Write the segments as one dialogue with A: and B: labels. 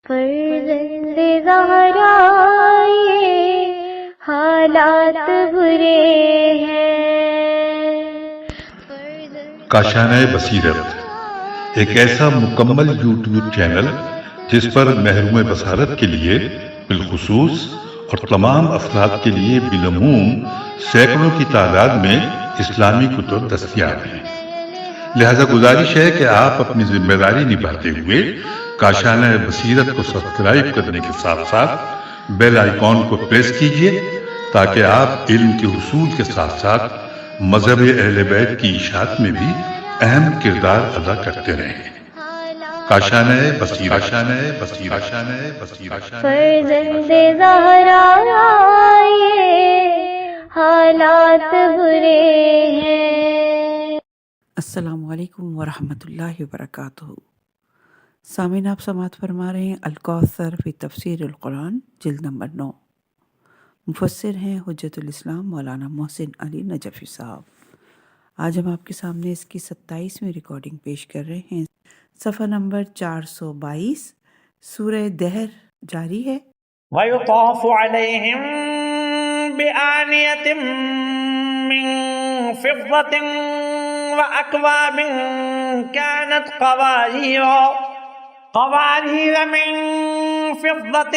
A: فرزند زہرا یہ حالات برے ہیں۔
B: کاشانہ بصیرت ایک ایسا مکمل یوٹیوب چینل جس پر محروم بصارت کے لیے بالخصوص اور تمام افراد کے لیے بالعموم سینکڑوں کی تعداد میں اسلامی کتب دستیاب ہیں۔ لہذا گزارش ہے کہ آپ اپنی ذمہ داری نبھاتے ہوئے کاشانہ بصیرت کو سبسکرائب کرنے کے ساتھ ساتھ بیل آئیکن کو پریس کیجئے تاکہ آپ علم کے حصول کے ساتھ ساتھ مذہب اہل بیت کی اشاعت میں بھی اہم کردار ادا کرتے رہیں۔ کاشانہ بصیرت۔
A: فرزند زہرا یہ حالات برے ہیں۔
C: السلام علیکم ورحمۃ اللہ وبرکاتہ۔ سامعین، آپ سماعت فرما رہے ہیں الکوثر فی تفسیر القرآن جلد نمبر 9۔ مفسر ہیں حجت الاسلام مولانا محسن علی نجفی صاحب۔ آج ہم آپ کے سامنے اس کی 27ویں ریکارڈنگ پیش کر رہے ہیں۔ صفحہ نمبر 422، سورہ دہر جاری ہے۔
D: وَيُطَافُ عَلَيْهِمْ بِآنِيَةٍ مِّن فِضَّةٍ وَأَكْوَابٍ كَانَتْ قَوَارِيرَ مِن فِضَّةٍ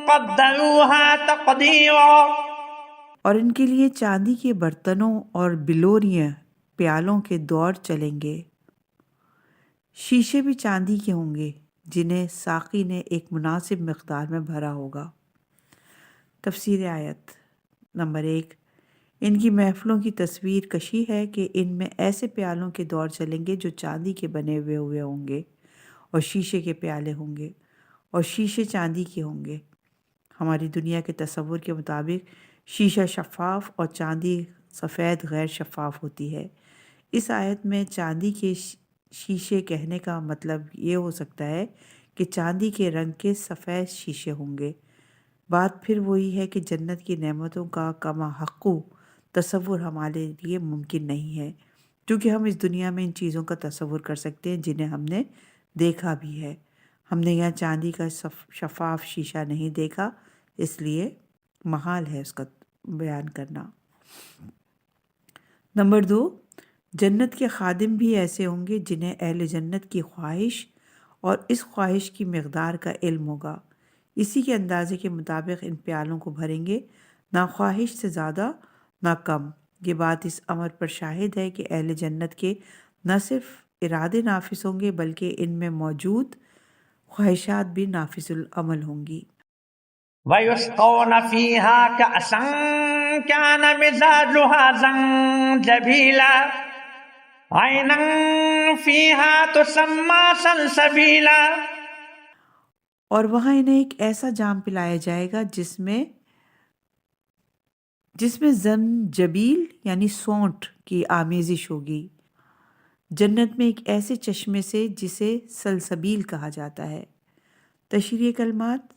D: قَدَّرُوهَا تَقْدِيرًا۔
C: اور ان کے لیے چاندی کے برتنوں اور بلوریاں پیالوں کے دور چلیں گے۔ شیشے بھی چاندی کے ہوں گے جنہیں ساقی نے ایک مناسب مقدار میں بھرا ہوگا۔ تفسیر آیت نمبر 1۔ ان کی محفلوں کی تصویر کشی ہے کہ ان میں ایسے پیالوں کے دور چلیں گے جو چاندی کے بنے ہوئے ہوں گے اور شیشے کے پیالے ہوں گے اور شیشے چاندی کے ہوں گے۔ ہماری دنیا کے تصور کے مطابق شیشہ شفاف اور چاندی سفید غیر شفاف ہوتی ہے۔ اس آیت میں چاندی کے شیشے کہنے کا مطلب یہ ہو سکتا ہے کہ چاندی کے رنگ کے سفید شیشے ہوں گے۔ بات پھر وہی ہے کہ جنت کی نعمتوں کا کما حقو تصور ہمارے لیے ممکن نہیں ہے، کیونکہ ہم اس دنیا میں ان چیزوں کا تصور کر سکتے ہیں جنہیں ہم نے دیکھا بھی ہے۔ ہم نے یہاں چاندی کا شفاف شیشہ نہیں دیکھا، اس لیے محال ہے اس کا بیان کرنا۔ نمبر 2، جنت کے خادم بھی ایسے ہوں گے جنہیں اہل جنت کی خواہش اور اس خواہش کی مقدار کا علم ہوگا۔ اسی کے اندازے کے مطابق ان پیالوں کو بھریں گے، نہ خواہش سے زیادہ نہ کم۔ یہ بات اس امر پر شاہد ہے کہ اہل جنت کے نہ صرف ارادے نافذ ہوں گے بلکہ ان میں موجود خواہشات بھی نافذ العمل ہوں گی۔
D: وَيُسْقَوْنَ فِيهَا كَأْسًا كَانَ مِزَاجُهَا زَنجَبِيلًا عَيْنًا فِيهَا تُسَمَّى سَلْسَبِيلًا۔
C: اور وہاں انہیں ایک ایسا جام پلایا جائے گا جس میں زنجبیل یعنی سونٹ کی آمیزش ہوگی۔ جنت میں ایک ایسے چشمے سے جسے سلسبیل کہا جاتا ہے۔ تشریح کلمات: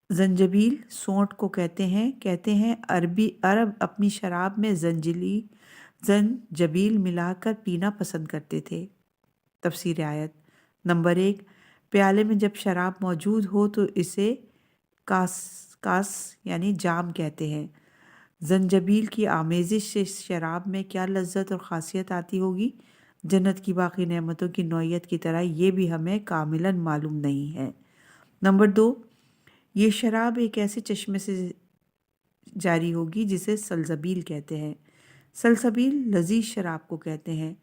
C: زنجبیل سونٹ کو کہتے ہیں۔ عرب اپنی شراب میں زنجبیل ملا کر پینا پسند کرتے تھے۔ تفسیر آیت نمبر 1۔ پیالے میں جب شراب موجود ہو تو اسے کاس یعنی جام کہتے ہیں۔ زنجبیل کی آمیزش سے شراب میں کیا لذت اور خاصیت آتی ہوگی، جنت کی باقی نعمتوں کی نوعیت کی طرح یہ بھی ہمیں کاملاً معلوم نہیں ہے۔ نمبر 2، یہ شراب ایک ایسے چشمے سے جاری ہوگی جسے سلسبیل کہتے ہیں۔ سلسبیل لذیذ شراب کو کہتے ہیں۔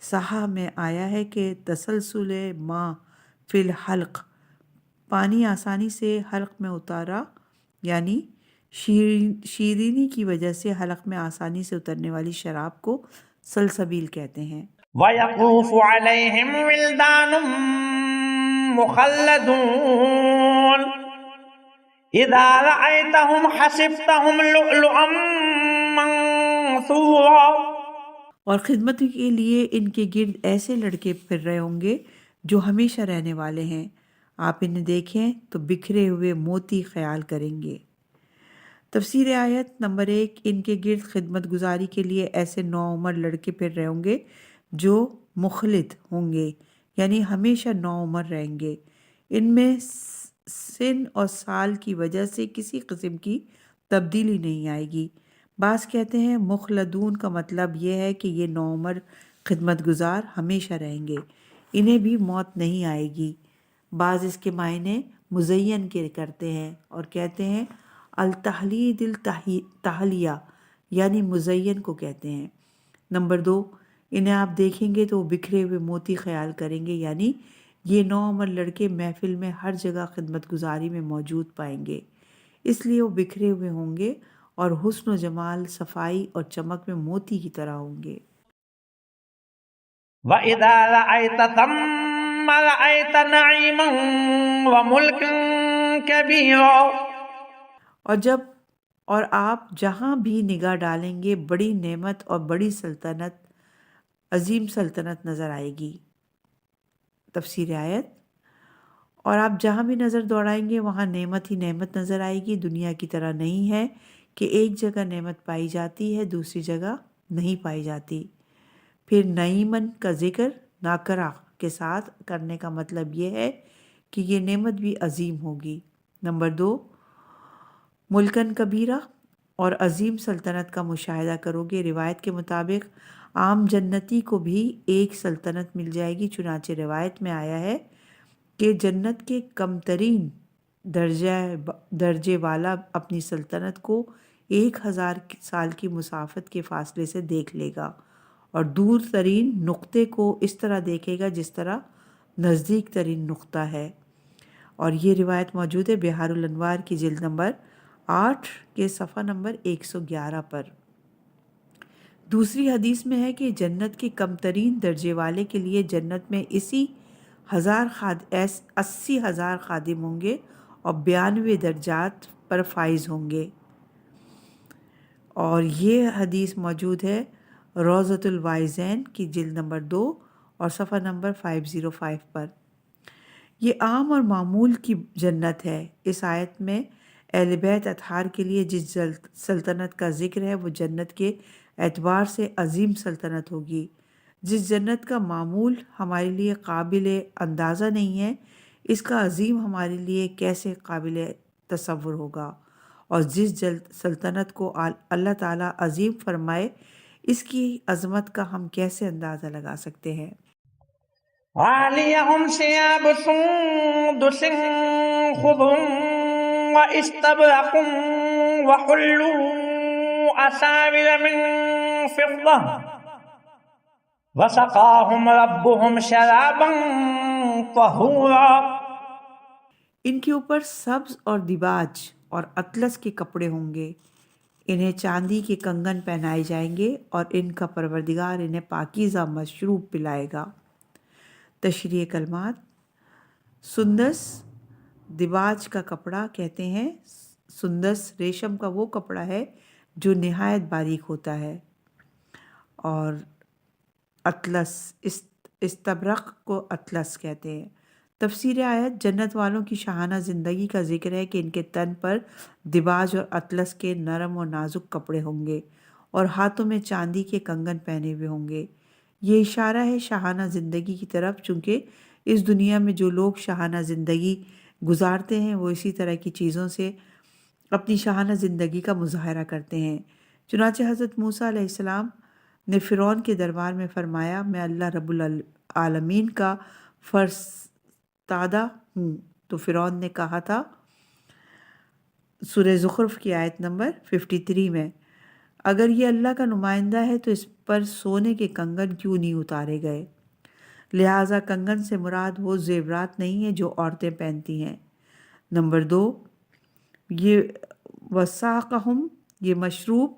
C: صحاح میں آیا ہے کہ تسلسل ما فی الحلق، پانی آسانی سے حلق میں اتارا، یعنی شیرینی کی وجہ سے حلق میں آسانی سے اترنے والی شراب کو سلسبیل کہتے ہیں۔
D: وَيَطُوفُ عَلَيْهِمْ وِلْدَانٌ مُّخَلَّدُونَ إِذَا رَأَيْتَهُمْ حَسِبْتَهُمْ لُؤْلُؤًا مَّنثُورًا۔
C: اور خدمت کے لیے ان کے گرد ایسے لڑکے پھر رہے ہوں گے جو ہمیشہ رہنے والے ہیں، آپ انہیں دیکھیں تو بکھرے ہوئے موتی خیال کریں گے۔ تفسیر آیت نمبر 1۔ ان کے گرد خدمت گزاری کے لیے ایسے نوعمر لڑکے پھر رہے ہوں گے جو مخلد ہوں گے، یعنی ہمیشہ نوعمر رہیں گے۔ ان میں سن اور سال کی وجہ سے کسی قسم کی تبدیلی نہیں آئے گی۔ بعض کہتے ہیں مخلدون کا مطلب یہ ہے کہ یہ نوعمر خدمت گزار ہمیشہ رہیں گے، انہیں بھی موت نہیں آئے گی۔ بعض اس کے معنی مزین کے کرتے ہیں اور کہتے ہیں التحلید التحلیہ، یعنی مزین کو کہتے ہیں۔ نمبر 2، انہیں آپ دیکھیں گے تو وہ بکھرے ہوئے موتی خیال کریں گے، یعنی یہ نوعمر لڑکے محفل میں ہر جگہ خدمت گزاری میں موجود پائیں گے، اس لیے وہ بکھرے ہوئے ہوں گے اور حسن و جمال، صفائی اور چمک میں موتی کی طرح ہوں گے۔
D: وَإِذَا رَأَيْتَ ثَمَّ رَأَيْتَ نَعِيمًا وَمُلْكًا كَبِيرًا۔
C: اور آپ جہاں بھی نگاہ ڈالیں گے بڑی نعمت اور بڑی سلطنت، عظیم سلطنت نظر آئے گی۔ تفسیر آیت: اور آپ جہاں بھی نظر دوڑائیں گے وہاں نعمت ہی نعمت نظر آئے گی۔ دنیا کی طرح نہیں ہے کہ ایک جگہ نعمت پائی جاتی ہے دوسری جگہ نہیں پائی جاتی۔ پھر نعیمن کا ذکر ناکرہ کے ساتھ کرنے کا مطلب یہ ہے کہ یہ نعمت بھی عظیم ہوگی۔ نمبر 2، ملکن کبیرہ اور عظیم سلطنت کا مشاہدہ کرو گے۔ روایت کے مطابق عام جنتی کو بھی ایک سلطنت مل جائے گی، چنانچہ روایت میں آیا ہے کہ جنت کے کم ترین درجے والا اپنی سلطنت کو 1000 سال کی مسافت کے فاصلے سے دیکھ لے گا اور دور ترین نقطے کو اس طرح دیکھے گا جس طرح نزدیک ترین نقطہ ہے۔ اور یہ روایت موجود ہے بحار الانوار کی جلد نمبر 8 کے صفحہ نمبر 111 پر۔ دوسری حدیث میں ہے کہ جنت کے کم ترین درجے والے کے لیے جنت میں 80,000 خادم ہوں گے اور 92 درجات پر فائز ہوں گے۔ اور یہ حدیث موجود ہے روضۃ الوائزین کی جلد نمبر 2 اور صفحہ نمبر 505 پر۔ یہ عام اور معمول کی جنت ہے۔ اس آیت میں اہل بیت اطہار کے لیے جس سلطنت کا ذکر ہے وہ جنت کے اعتبار سے عظیم سلطنت ہوگی۔ جس جنت کا معمول ہمارے لیے قابل اندازہ نہیں ہے، اس کا عظیم ہمارے لیے کیسے قابل تصور ہوگا، اور جس سلطنت کو اللہ تعالیٰ عظیم فرمائے اس کی عظمت کا ہم کیسے اندازہ لگا سکتے ہیں۔
D: عَالِيَهُمْ ثِيَابُ سُنْدُسٍ خُضْرٌ وَإِسْتَبْرَقٌ وَحُلُّوا أَسَاوِرَ مِنْ فِضَّةٍ وَسَقَاهُمْ رَبُّهُمْ شَرَابًا طَهُورًا۔
C: ان کے اوپر سبز اور دیباج اور اطلس کے کپڑے ہوں گے، انہیں چاندی کے کنگن پہنائے جائیں گے اور ان کا پروردگار انہیں پاکیزہ مشروب پلائے گا۔ تشریح کلمات: سندس دیباج کا کپڑا کہتے ہیں۔ سندس ریشم کا وہ کپڑا ہے جو نہایت باریک ہوتا ہے، اور اطلس استبرق کو اطلس کہتے ہیں۔ تفسیر آیت: جنت والوں کی شاہانہ زندگی کا ذکر ہے کہ ان کے تن پر دیباج اور اطلس کے نرم اور نازک کپڑے ہوں گے اور ہاتھوں میں چاندی کے کنگن پہنے ہوئے ہوں گے۔ یہ اشارہ ہے شاہانہ زندگی کی طرف، چونکہ اس دنیا میں جو لوگ شاہانہ زندگی گزارتے ہیں وہ اسی طرح کی چیزوں سے اپنی شاہانہ زندگی کا مظاہرہ کرتے ہیں۔ چنانچہ حضرت موسیٰ علیہ السلام نے فرعون کے دربار میں فرمایا، میں اللہ رب العالمین کا فرستادہ ہوں، تو فرعون نے کہا تھا سورہ زخرف کی آیت نمبر 53 میں، اگر یہ اللہ کا نمائندہ ہے تو اس پر سونے کے کنگن کیوں نہیں اتارے گئے؟ لہٰذا کنگن سے مراد وہ زیورات نہیں ہیں جو عورتیں پہنتی ہیں۔ نمبر 2، یہ وساقہم، یہ مشروب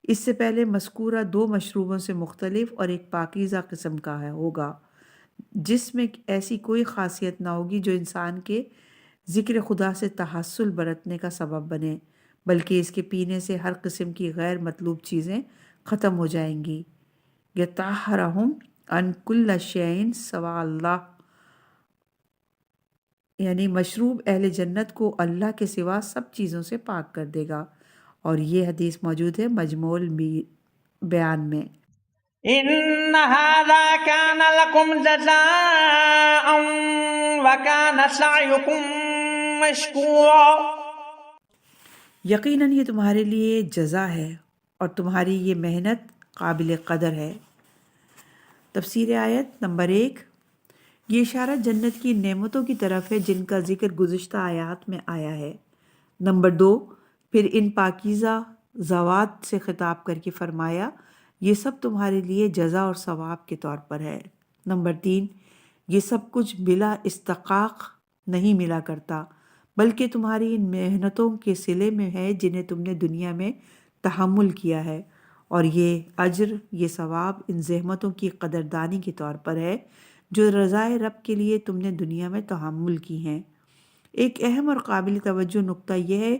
C: اس سے پہلے مذکورہ 2 مشروبوں سے مختلف اور ایک پاکیزہ قسم کا ہوگا، جس میں ایسی کوئی خاصیت نہ ہوگی جو انسان کے ذکر خدا سے تحصل برتنے کا سبب بنے، بلکہ اس کے پینے سے ہر قسم کی غیر مطلوب چیزیں ختم ہو جائیں گی۔ یطہرہم عن کل شیء سوا اللہ، یعنی مشروب اہل جنت کو اللہ کے سوا سب چیزوں سے پاک کر دے گا۔ اور یہ حدیث موجود ہے مجموع البیان میں۔
D: إن هذا كان لكم جزاء وكان سعيكم مشكورا.
C: یقیناً یہ تمہارے لیے جزا ہے اور تمہاری یہ محنت قابل قدر ہے. تفسیر آیت نمبر 1. یہ اشارہ جنت کی نعمتوں کی طرف ہے جن کا ذکر گزشتہ آیات میں آیا ہے. نمبر 2. پھر ان پاکیزہ ذوات سے خطاب کر کے فرمایا یہ سب تمہارے لیے جزا اور ثواب کے طور پر ہے. نمبر 3. یہ سب کچھ بلا استحقاق نہیں ملا کرتا بلکہ تمہاری ان محنتوں کے صلے میں ہے جنہیں تم نے دنیا میں تحمل کیا ہے، اور یہ اجر، یہ ثواب ان زحمتوں کی قدردانی کے طور پر ہے جو رضائے رب کے لیے تم نے دنیا میں تحمل کی ہیں. ایک اہم اور قابل توجہ نقطہ یہ ہے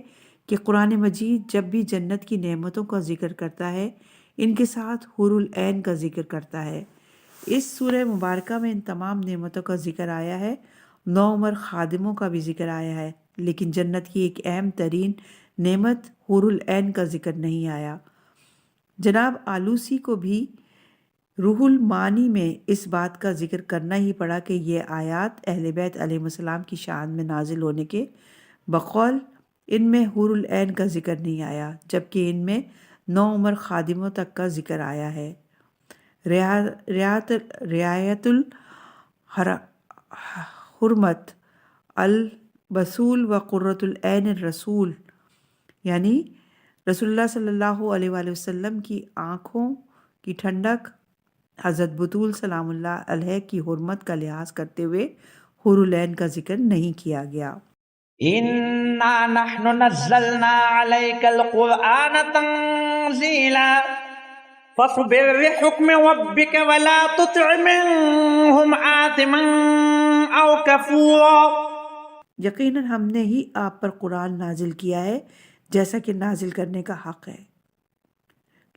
C: کہ قرآن مجید جب بھی جنت کی نعمتوں کا ذکر کرتا ہے ان کے ساتھ حور العین کا ذکر کرتا ہے. اس سورہ مبارکہ میں ان تمام نعمتوں کا ذکر آیا ہے، نوعمر خادموں کا بھی ذکر آیا ہے، لیکن جنت کی ایک اہم ترین نعمت حور العین کا ذکر نہیں آیا. جناب آلوسی کو بھی روح المعانی میں اس بات کا ذکر کرنا ہی پڑا کہ یہ آیات اہل بیت علیہ السلام کی شان میں نازل ہونے کے بقول ان میں حور العین کا ذکر نہیں آیا، جبکہ ان میں 9 عمر خادموں تک کا ذکر آیا ہے. رعایت الحرمت البسول و قرۃ العین الرسول، یعنی رسول اللہ صلی اللہ علیہ وآلہ وسلم کی آنکھوں کی ٹھنڈک حضرت بطول سلام اللہ علیہ کی حرمت کا لحاظ کرتے ہوئے حور العین کا ذکر نہیں کیا گیا.
D: إنا نحن نزلنا عليك القرآن تنزيلا فاصبر لحكم ربك ولا تطع منهم آثما أو كفورا.
C: یقیناً ہم نے ہی آپ پر قرآن نازل کیا ہے جیسا کہ نازل کرنے کا حق ہے،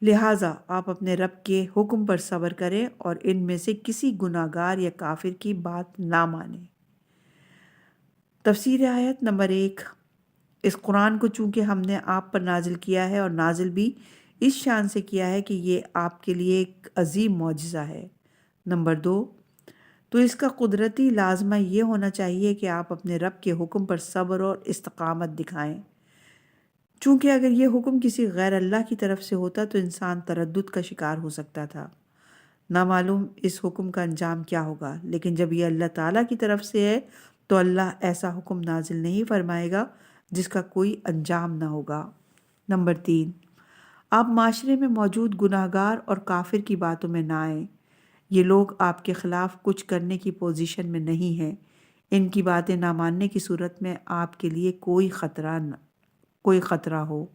C: لہٰذا آپ اپنے رب کے حکم پر صبر کریں اور ان میں سے کسی گناہ گار یا کافر کی بات نہ مانیں. تفسیر آیت نمبر 1. اس قرآن کو چونکہ ہم نے آپ پر نازل کیا ہے اور نازل بھی اس شان سے کیا ہے کہ یہ آپ کے لیے ایک عظیم معجزہ ہے. نمبر 2. تو اس کا قدرتی لازمہ یہ ہونا چاہیے کہ آپ اپنے رب کے حکم پر صبر اور استقامت دکھائیں، چونکہ اگر یہ حکم کسی غیر اللہ کی طرف سے ہوتا تو انسان تردد کا شکار ہو سکتا تھا. نامعلوم اس حکم کا انجام کیا ہوگا، لیکن جب یہ اللہ تعالیٰ کی طرف سے ہے تو اللہ ایسا حکم نازل نہیں فرمائے گا جس کا کوئی انجام نہ ہوگا. نمبر 3. آپ معاشرے میں موجود گناہ گار اور کافر کی باتوں میں نہ آئیں. یہ لوگ آپ کے خلاف کچھ کرنے کی پوزیشن میں نہیں ہیں. ان کی باتیں نہ ماننے کی صورت میں آپ کے لیے کوئی خطرہ ہو.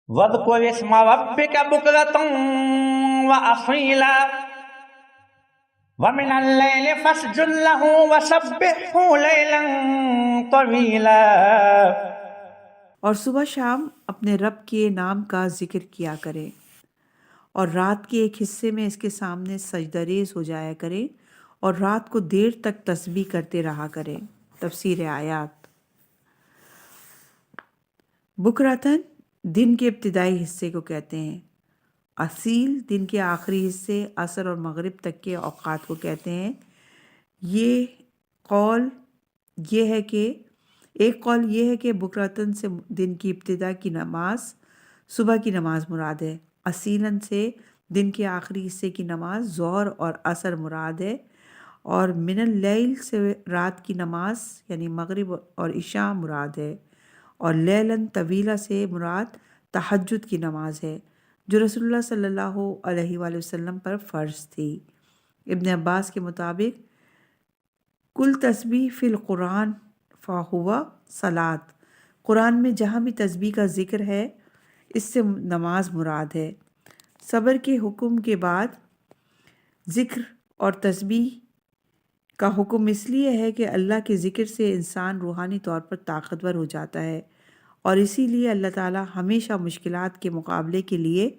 D: واذكر اسم ربك بكرة وأصيلا ومن الليل فاسجد له وسبحه ليلا طويلا.
C: اور صبح شام اپنے رب کے نام کا ذکر کیا کریں اور رات کے ایک حصے میں اس کے سامنے سجدہ ریز ہو جایا کریں اور رات کو دیر تک تسبیح کرتے رہا کریں. تفسیر آیات. بکراتن دن کے ابتدائی حصے کو کہتے ہیں. اصیل دن کے آخری حصے عصر اور مغرب تک کے اوقات کو کہتے ہیں. ایک قول یہ ہے کہ بکراتن سے دن کی ابتدا کی نماز صبح کی نماز مراد ہے. اصیلاً سے دن کے آخری حصے کی نماز ظہر اور عصر مراد ہے، اور من اللیل سے رات کی نماز یعنی مغرب اور عشاء مراد ہے، اور لیلاً طویلہ سے مراد تہجد کی نماز ہے جو رسول اللہ صلی اللہ علیہ وآلہ وسلم پر فرض تھی. ابن عباس کے مطابق کل تسبیح فی القرآن فہو صلاۃ، قرآن میں جہاں بھی تسبیح کا ذکر ہے اس سے نماز مراد ہے. صبر کے حکم کے بعد ذکر اور تسبیح کا حکم اس لیے ہے کہ اللہ کے ذکر سے انسان روحانی طور پر طاقتور ہو جاتا ہے، اور اسی لیے اللہ تعالیٰ ہمیشہ مشکلات کے مقابلے کے لیے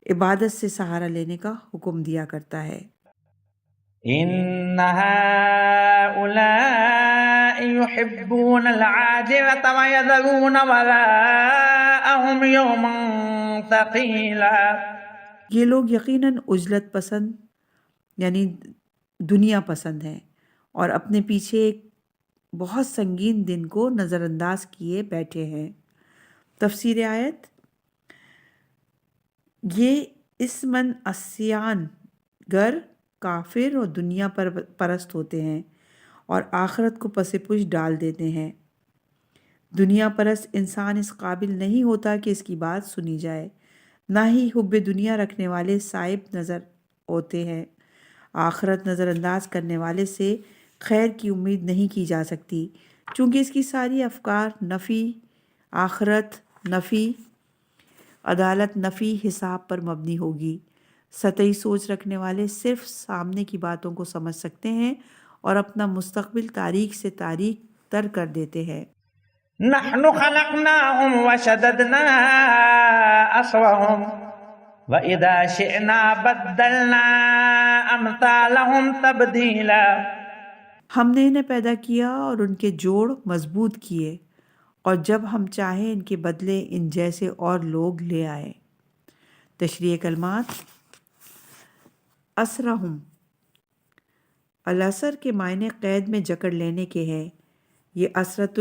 C: عبادت سے سہارا لینے کا حکم دیا کرتا ہے.
D: إن هؤلاء يحبون العاجلة ويذرون وراءهم يوما ثقيلا.
C: یہ لوگ یقیناً عجلت پسند یعنی دنیا پسند ہیں، اور اپنے پیچھے ایک بہت سنگین دن کو نظر انداز کیے بیٹھے ہیں۔ تفسیر آیت: یہ اسمن اسیان گر کافر اور دنیا پرست ہوتے ہیں اور آخرت کو پس پش ڈال دیتے ہیں۔ دنیا پرست انسان اس قابل نہیں ہوتا کہ اس کی بات سنی جائے، نہ ہی حب دنیا رکھنے والے صائب نظر ہوتے ہیں۔ آخرت نظر انداز کرنے والے سے خیر کی امید نہیں کی جا سکتی، چونکہ اس کی ساری افکار نفی، آخرت نفی، عدالت نفی، حساب پر مبنی ہوگی۔ سطحی سوچ رکھنے والے صرف سامنے کی باتوں کو سمجھ سکتے ہیں اور اپنا مستقبل تاریک سے تاریک تر کر دیتے ہیں۔
D: نحن خلقناهم وشددنا أسرهم وإذا شئنا بدلنا أمثالهم تبديلا۔
C: ہم نے انہیں پیدا کیا اور ان کے جوڑ مضبوط کیے، اور جب ہم چاہیں ان کے بدلے ان جیسے اور لوگ لے آئے۔ تشریح کلمات: اسرہم الاسر کے معنی قید میں جکڑ لینے کے ہیں۔ یہ اسرت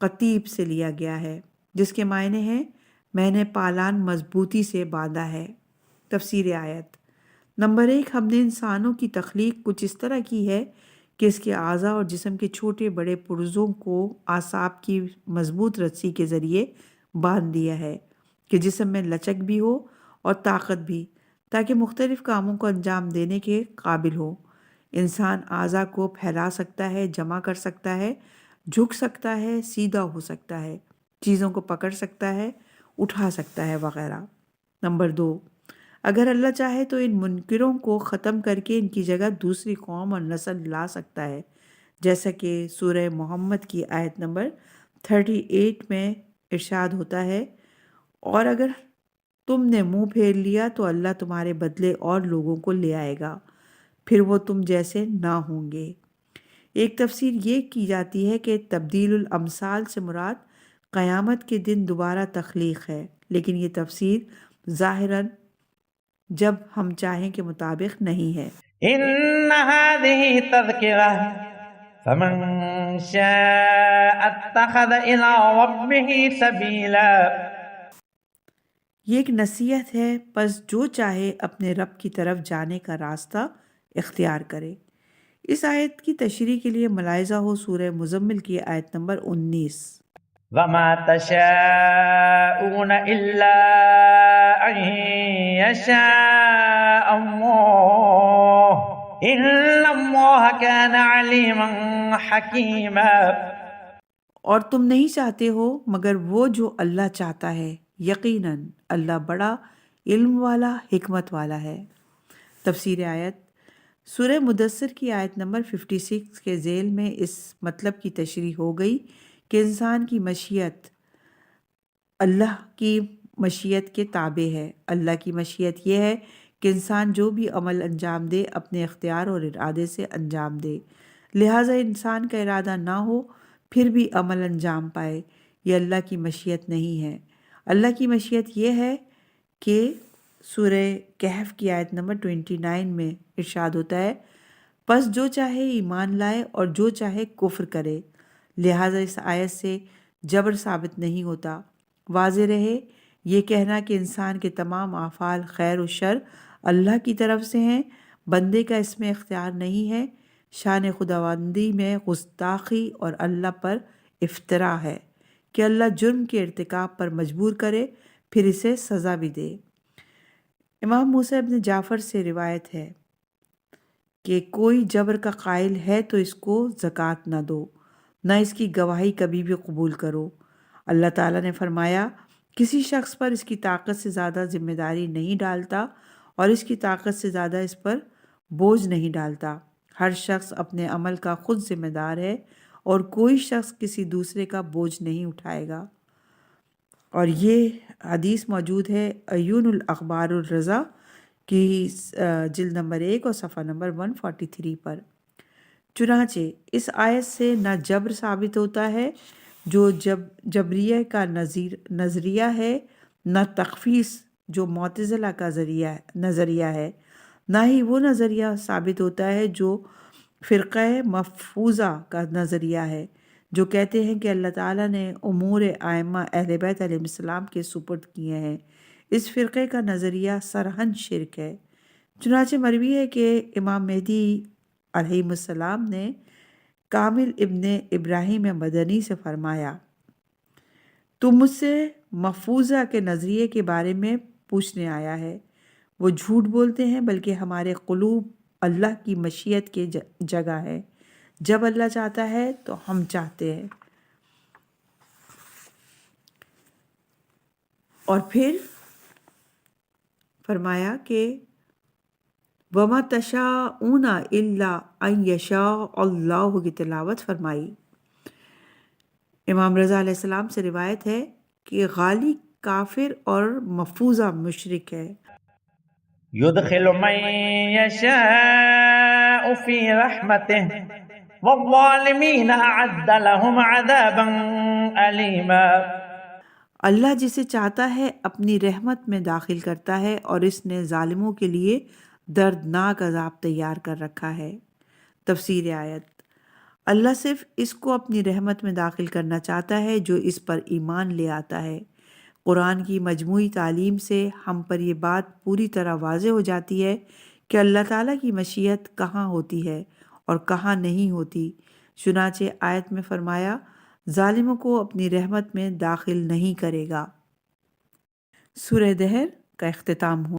C: القطیب سے لیا گیا ہے، جس کے معنی ہیں میں نے پالان مضبوطی سے باندھا ہے۔ تفسیر آیت: نمبر 1، ہم نے انسانوں کی تخلیق کچھ اس طرح کی ہے کہ اس کے اعضاء اور جسم کے چھوٹے بڑے پرزوں کو اعصاب کی مضبوط رسی کے ذریعے باندھ دیا ہے کہ جسم میں لچک بھی ہو اور طاقت بھی، تاکہ مختلف کاموں کو انجام دینے کے قابل ہو۔ انسان اعضاء کو پھیلا سکتا ہے، جمع کر سکتا ہے، جھک سکتا ہے، سیدھا ہو سکتا ہے، چیزوں کو پکڑ سکتا ہے، اٹھا سکتا ہے وغیرہ۔ نمبر 2، اگر اللہ چاہے تو ان منکروں کو ختم کر کے ان کی جگہ دوسری قوم اور نسل لا سکتا ہے، جیسا کہ سورہ محمد کی آیت نمبر 38 میں ارشاد ہوتا ہے، اور اگر تم نے منہ پھیر لیا تو اللہ تمہارے بدلے اور لوگوں کو لے آئے گا، پھر وہ تم جیسے نہ ہوں گے۔ ایک تفسیر یہ کی جاتی ہے کہ تبدیل الامثال سے مراد قیامت کے دن دوبارہ تخلیق ہے، لیکن یہ تفسیر ظاہراً جب ہم چاہیں کے مطابق نہیں ہے۔
D: إن هذه تذكرة فمن شاء اتخذ إلى ربه سبيلا۔
C: یہ ایک نصیحت ہے، پس جو چاہے اپنے رب کی طرف جانے کا راستہ اختیار کرے۔ اس آیت کی تشریح کے لیے ملاحظہ ہو سورہ مزمل کی آیت نمبر 19۔
D: وما تشاءون إلا أن يشاء الله إن الله كان عليما حكيما۔
C: اور تم نہیں چاہتے ہو مگر وہ جو اللہ چاہتا ہے، یقیناً اللہ بڑا علم والا، حکمت والا ہے۔ تفسیر آیت: سورہ مدثر کی آیت نمبر 56 کے ذیل میں اس مطلب کی تشریح ہو گئی کہ انسان کی مشیت اللہ کی مشیت کے تابع ہے۔ اللہ کی مشیت یہ ہے کہ انسان جو بھی عمل انجام دے اپنے اختیار اور ارادے سے انجام دے، لہٰذا انسان کا ارادہ نہ ہو پھر بھی عمل انجام پائے، یہ اللہ کی مشیت نہیں ہے۔ اللہ کی مشیت یہ ہے کہ سورہ کہف کی آیت نمبر 29 میں ارشاد ہوتا ہے، پس جو چاہے ایمان لائے اور جو چاہے کفر کرے۔ لہٰذا اس آیت سے جبر ثابت نہیں ہوتا۔ واضح رہے یہ کہنا کہ انسان کے تمام افعال خیر و شر اللہ کی طرف سے ہیں، بندے کا اس میں اختیار نہیں ہے۔ شان خداوندی میں گستاخی اور اللہ پر افتراء ہے کہ اللہ جرم کے ارتکاب پر مجبور کرے پھر اسے سزا بھی دے۔ امام موسیٰ ابن جعفر سے روایت ہے کہ کوئی جبر کا قائل ہے تو اس کو زکوٰۃ نہ دو، نہ اس کی گواہی کبھی بھی قبول کرو۔ اللہ تعالیٰ نے فرمایا، کسی شخص پر اس کی طاقت سے زیادہ ذمہ داری نہیں ڈالتا اور اس کی طاقت سے زیادہ اس پر بوجھ نہیں ڈالتا۔ ہر شخص اپنے عمل کا خود ذمہ دار ہے اور کوئی شخص کسی دوسرے کا بوجھ نہیں اٹھائے گا۔ اور یہ حدیث موجود ہے عیون الاخبار الرضا کی جلد نمبر 1 اور صفحہ نمبر 143 پر۔ چنانچہ اس آیت سے نہ جبر ثابت ہوتا ہے جو جبریہ کا نظریہ ہے، نہ تخفیص جو معتزلہ کا نظریہ ہے، نہ ہی وہ نظریہ ثابت ہوتا ہے جو فرقہ مفروضہ کا نظریہ ہے، جو کہتے ہیں کہ اللہ تعالیٰ نے امور ائمہ اہل بیت علیہ السلام کے سپرد کیے ہیں۔ اس فرقے کا نظریہ سرہن شرک ہے۔ چنانچہ مروی ہے کہ امام مہدی علیہ السلام نے کامل ابن ابراہیم مدنی سے فرمایا، تو مجھ سے مفروضہ کے نظریے کے بارے میں پوچھنے آیا ہے۔ وہ جھوٹ بولتے ہیں، بلکہ ہمارے قلوب اللہ کی مشیت کی جگہ ہے۔ جب اللہ چاہتا ہے تو ہم چاہتے ہیں۔ اور پھر فرمایا کہ وَمَا تَشَاءُونَ إِلَّا أَن يَشَاءَ اللَّهُ کی تلاوت فرمائی۔ امام رضا علیہ السلام سے روایت ہے کہ غالی کافر اور مفروضہ مشرک ہے۔
D: يدخل من يشاء في رحمته والظالمين أعد لهم عذابا أليما۔
C: اللہ جسے چاہتا ہے اپنی رحمت میں داخل کرتا ہے، اور اس نے ظالموں کے لیے دردناک عذاب تیار کر رکھا ہے۔ تفسیر آیت: اللہ صرف اس کو اپنی رحمت میں داخل کرنا چاہتا ہے جو اس پر ایمان لے آتا ہے۔ قرآن کی مجموعی تعلیم سے ہم پر یہ بات پوری طرح واضح ہو جاتی ہے کہ اللہ تعالیٰ کی مشیت کہاں ہوتی ہے اور کہاں نہیں ہوتی۔ چنانچہ آیت میں فرمایا، ظالموں کو اپنی رحمت میں داخل نہیں کرے گا۔ سورہ دہر کا اختتام ہوا۔